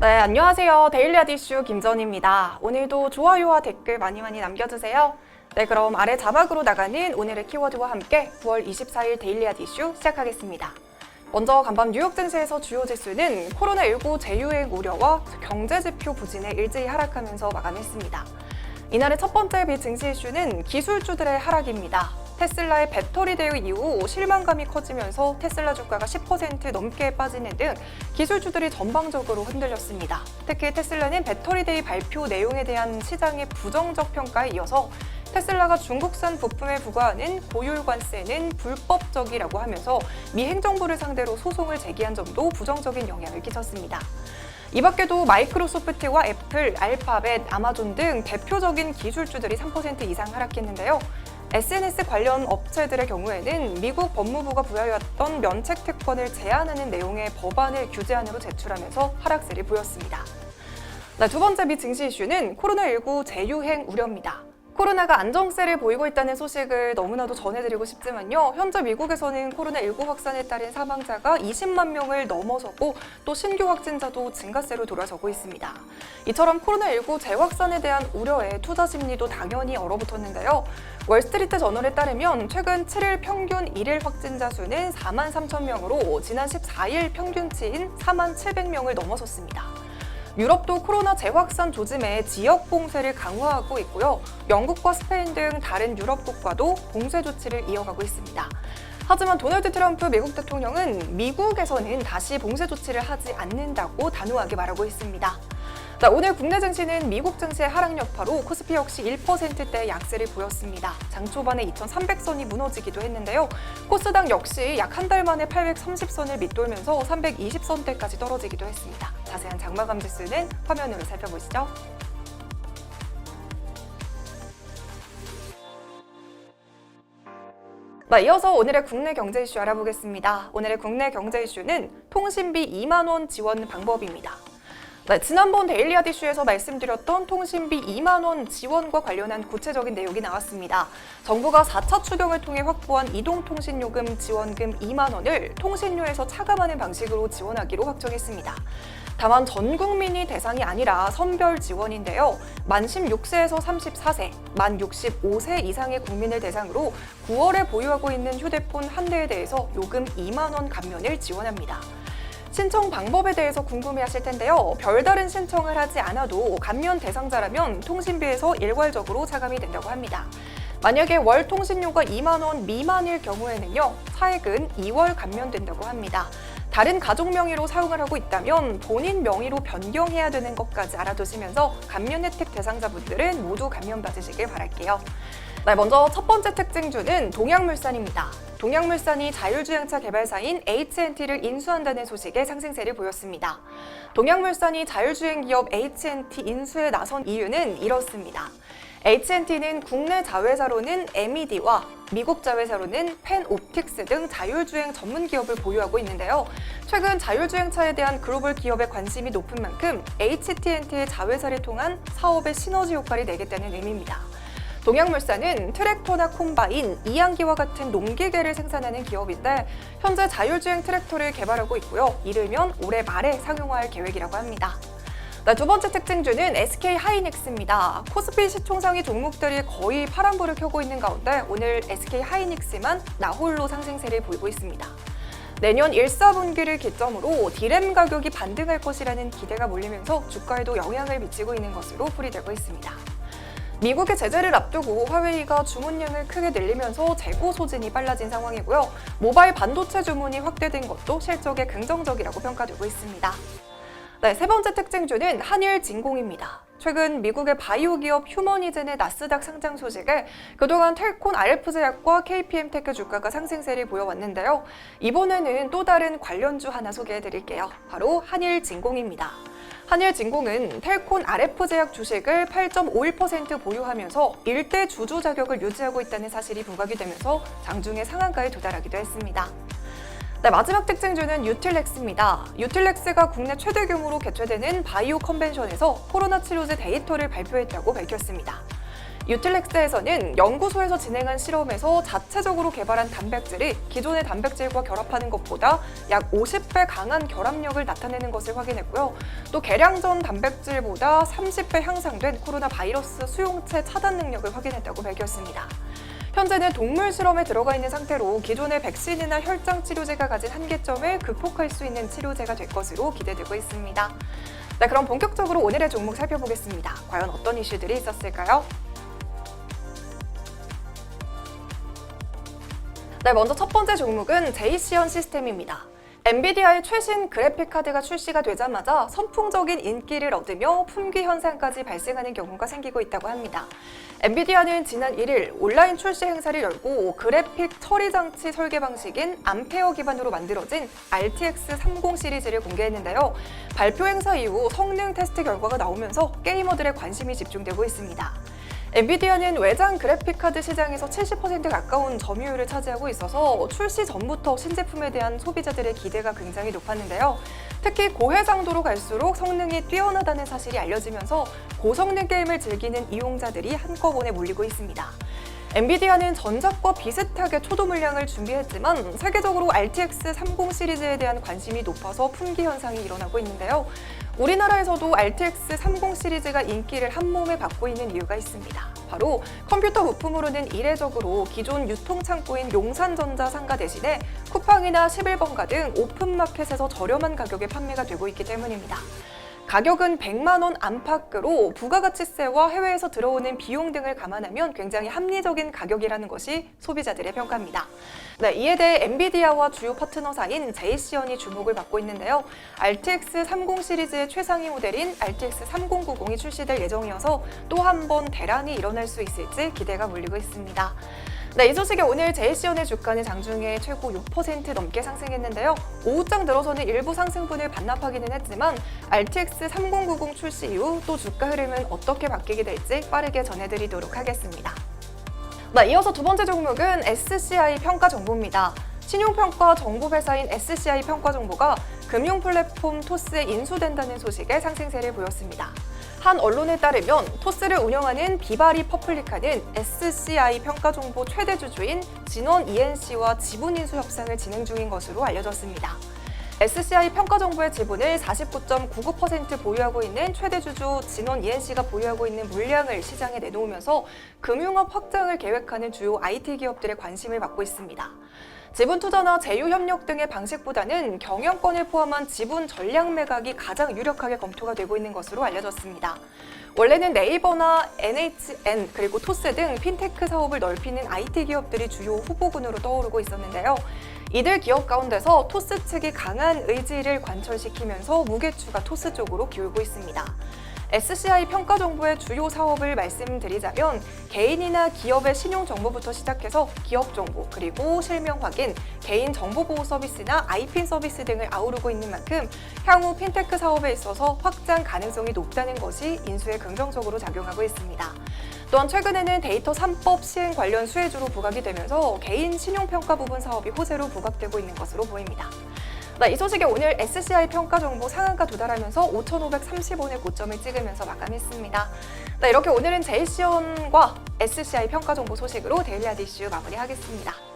네, 안녕하세요. 데일리 아디슈 김전입니다. 오늘도 좋아요와 댓글 많이 남겨주세요. 네, 그럼 아래 자막으로 나가는 오늘의 키워드와 함께 9월 24일 데일리 아디슈 시작하겠습니다. 먼저 간밤 뉴욕 증시에서 주요 지수는 코로나19 재유행 우려와 경제 지표 부진에 일제히 하락하면서 마감했습니다. 이날의 첫 번째 비증시 이슈는 기술주들의 하락입니다. 테슬라의 배터리 대응 이후 실망감이 커지면서 테슬라 주가가 10% 넘게 빠지는 등 기술주들이 전방적으로 흔들렸습니다. 특히 테슬라는 배터리 대응 발표 내용에 대한 시장의 부정적 평가에 이어서 테슬라가 중국산 부품에 부과하는 고율관세는 불법적이라고 하면서 미 행정부를 상대로 소송을 제기한 점도 부정적인 영향을 끼쳤습니다. 이 밖에도 마이크로소프트와 애플, 알파벳, 아마존 등 대표적인 기술주들이 3% 이상 하락했는데요. SNS 관련 업체들의 경우에는 미국 법무부가 부여해왔던 면책 특권을 제한하는 내용의 법안을 규제안으로 제출하면서 하락세를 보였습니다. 두 번째 비증시 이슈는 코로나19 재유행 우려입니다. 코로나가 안정세를 보이고 있다는 소식을 너무나도 전해드리고 싶지만요. 현재 미국에서는 코로나19 확산에 따른 사망자가 20만 명을 넘어섰고 또 신규 확진자도 증가세로 돌아서고 있습니다. 이처럼 코로나19 재확산에 대한 우려에 투자 심리도 당연히 얼어붙었는데요. 월스트리트 저널에 따르면 최근 7일 평균 일일 확진자 수는 4만 3천 명으로 지난 14일 평균치인 4만 700명을 넘어섰습니다. 유럽도 코로나 재확산 조짐에 지역 봉쇄를 강화하고 있고요. 영국과 스페인 등 다른 유럽 국가도 봉쇄 조치를 이어가고 있습니다. 하지만 도널드 트럼프 미국 대통령은 미국에서는 다시 봉쇄 조치를 하지 않는다고 단호하게 말하고 있습니다. 오늘 국내 증시는 미국 증시의 하락 여파로 코스피 역시 1%대 약세를 보였습니다. 장 초반에 2,300선이 무너지기도 했는데요. 코스닥 역시 약 한 달 만에 830선을 밑돌면서 320선대까지 떨어지기도 했습니다. 자세한 장마감 지수는 화면으로 살펴보시죠. 이어서 오늘의 국내 경제 이슈 알아보겠습니다. 오늘의 국내 경제 이슈는 통신비 2만 원 지원 방법입니다. 지난번 데일리 아디슈에서 말씀드렸던 통신비 2만 원 지원과 관련한 구체적인 내용이 나왔습니다. 정부가 4차 추경을 통해 확보한 이동통신요금 지원금 2만 원을 통신료에서 차감하는 방식으로 지원하기로 확정했습니다. 다만 전 국민이 대상이 아니라 선별 지원인데요. 만 16세에서 34세, 만 65세 이상의 국민을 대상으로 9월에 보유하고 있는 휴대폰 한 대에 대해서 요금 2만 원 감면을 지원합니다. 신청 방법에 대해서 궁금해하실 텐데요. 별다른 신청을 하지 않아도 감면 대상자라면 통신비에서 일괄적으로 차감이 된다고 합니다. 만약에 월 통신료가 2만 원 미만일 경우에는요, 차액은 2월 감면된다고 합니다. 다른 가족 명의로 사용을 하고 있다면 본인 명의로 변경해야 되는 것까지 알아두시면서 감면 혜택 대상자분들은 모두 감면받으시길 바랄게요. 먼저 첫 번째 특징주는 동양물산입니다. 동양물산이 자율주행차 개발사인 H&T를 인수한다는 소식에 상승세를 보였습니다. 동양물산이 자율주행 기업 H&T 인수에 나선 이유는 이렇습니다. H&T는 국내 자회사로는 MED와 미국 자회사로는 펜옵틱스 등 자율주행 전문 기업을 보유하고 있는데요. 최근 자율주행차에 대한 글로벌 기업의 관심이 높은 만큼 H&T의 자회사를 통한 사업의 시너지 효과를 내겠다는 의미입니다. 동양물산은 트랙터나 콤바인, 이양기와 같은 농기계를 생산하는 기업인데 현재 자율주행 트랙터를 개발하고 있고요. 이르면 올해 말에 상용화할 계획이라고 합니다. 두 번째 특징주는 SK하이닉스입니다. 코스피 시총상위 종목들이 거의 파란불을 켜고 있는 가운데 오늘 SK하이닉스만 나홀로 상승세를 보이고 있습니다. 내년 1사분기를 기점으로 디램 가격이 반등할 것이라는 기대가 몰리면서 주가에도 영향을 미치고 있는 것으로 풀이되고 있습니다. 미국의 제재를 앞두고 화웨이가 주문량을 크게 늘리면서 재고 소진이 빨라진 상황이고요. 모바일 반도체 주문이 확대된 것도 실적에 긍정적이라고 평가되고 있습니다. 세 번째 특징주는 한일진공입니다. 최근 미국의 바이오 기업 휴머니젠의 나스닥 상장 소식에 그동안 텔콘 RF제약과 KPM테크 주가가 상승세를 보여왔는데요. 이번에는 또 다른 관련주 하나 소개해드릴게요. 바로 한일진공입니다. 한일진공은 텔콘 RF제약 주식을 8.51% 보유하면서 일대 주주 자격을 유지하고 있다는 사실이 부각이 되면서 장중에 상한가에 도달하기도 했습니다. 마지막 특징주는 유틸렉스입니다. 유틸렉스가 국내 최대 규모로 개최되는 바이오 컨벤션에서 코로나 치료제 데이터를 발표했다고 밝혔습니다. 유틸렉스에서는 연구소에서 진행한 실험에서 자체적으로 개발한 단백질이 기존의 단백질과 결합하는 것보다 약 50배 강한 결합력을 나타내는 것을 확인했고요. 또 개량 전 단백질보다 30배 향상된 코로나 바이러스 수용체 차단 능력을 확인했다고 밝혔습니다. 현재는 동물 실험에 들어가 있는 상태로 기존의 백신이나 혈장 치료제가 가진 한계점을 극복할 수 있는 치료제가 될 것으로 기대되고 있습니다. 네, 그럼 본격적으로 오늘의 종목 살펴보겠습니다. 과연 어떤 이슈들이 있었을까요? 네, 먼저 첫 번째 종목은 제이시언 시스템입니다. 엔비디아의 최신 그래픽카드가 출시가 되자마자 선풍적인 인기를 얻으며 품귀 현상까지 발생하는 경우가 생기고 있다고 합니다. 엔비디아는 지난 1일 온라인 출시 행사를 열고 그래픽 처리 장치 설계 방식인 암페어 기반으로 만들어진 RTX 30 시리즈를 공개했는데요. 발표 행사 이후 성능 테스트 결과가 나오면서 게이머들의 관심이 집중되고 있습니다. 엔비디아는 외장 그래픽카드 시장에서 70% 가까운 점유율을 차지하고 있어서 출시 전부터 신제품에 대한 소비자들의 기대가 굉장히 높았는데요. 특히 고해상도로 갈수록 성능이 뛰어나다는 사실이 알려지면서 고성능 게임을 즐기는 이용자들이 한꺼번에 몰리고 있습니다. 엔비디아는 전작과 비슷하게 초도 물량을 준비했지만 세계적으로 RTX 30 시리즈에 대한 관심이 높아서 품귀 현상이 일어나고 있는데요. 우리나라에서도 RTX 30 시리즈가 인기를 한몸에 받고 있는 이유가 있습니다. 바로 컴퓨터 부품으로는 이례적으로 기존 유통창고인 용산전자 상가 대신에 쿠팡이나 11번가 등 오픈마켓에서 저렴한 가격에 판매가 되고 있기 때문입니다. 가격은 100만 원 안팎으로 부가가치세와 해외에서 들어오는 비용 등을 감안하면 굉장히 합리적인 가격이라는 것이 소비자들의 평가입니다. 네, 이에 대해 엔비디아와 주요 파트너사인 제이시언이 주목을 받고 있는데요. RTX 30 시리즈의 최상위 모델인 RTX 3090이 출시될 예정이어서 또 한 번 대란이 일어날 수 있을지 기대가 몰리고 있습니다. 네, 이 소식에 오늘 제이시언의 주가는 장중에 최고 6% 넘게 상승했는데요. 오후장 들어서는 일부 상승분을 반납하기는 했지만 RTX 3090 출시 이후 또 주가 흐름은 어떻게 바뀌게 될지 빠르게 전해드리도록 하겠습니다. 네, 이어서 두 번째 종목은 SCI 평가 정보입니다. 신용평가 정보회사인 SCI 평가 정보가 금융 플랫폼 토스에 인수된다는 소식에 상승세를 보였습니다. 한 언론에 따르면 토스를 운영하는 비바리 퍼플리카는 SCI 평가정보 최대 주주인 진원 ENC와 지분 인수 협상을 진행 중인 것으로 알려졌습니다. SCI 평가정보의 지분을 49.99% 보유하고 있는 최대 주주 진원 ENC가 보유하고 있는 물량을 시장에 내놓으면서 금융업 확장을 계획하는 주요 IT 기업들의 관심을 받고 있습니다. 지분 투자나 제휴 협력 등의 방식보다는 경영권을 포함한 지분 전량 매각이 가장 유력하게 검토가 되고 있는 것으로 알려졌습니다. 원래는 네이버나 NHN 그리고 토스 등 핀테크 사업을 넓히는 IT 기업들이 주요 후보군으로 떠오르고 있었는데요. 이들 기업 가운데서 토스 측이 강한 의지를 관철시키면서 무게추가 토스 쪽으로 기울고 있습니다. SCI 평가 정보의 주요 사업을 말씀드리자면 개인이나 기업의 신용 정보부터 시작해서 기업 정보, 그리고 실명 확인, 개인 정보 보호 서비스나 IP 서비스 등을 아우르고 있는 만큼 향후 핀테크 사업에 있어서 확장 가능성이 높다는 것이 인수에 긍정적으로 작용하고 있습니다. 또한 최근에는 데이터 3법 시행 관련 수혜주로 부각이 되면서 개인 신용평가 부분 사업이 호재로 부각되고 있는 것으로 보입니다. 이 소식에 오늘 SCI 평가 정보 상한가 도달하면서 5,530원의 고점을 찍으면서 마감했습니다. 이렇게 오늘은 제이시언과 SCI 평가 정보 소식으로 데일리 하드 이슈 마무리하겠습니다.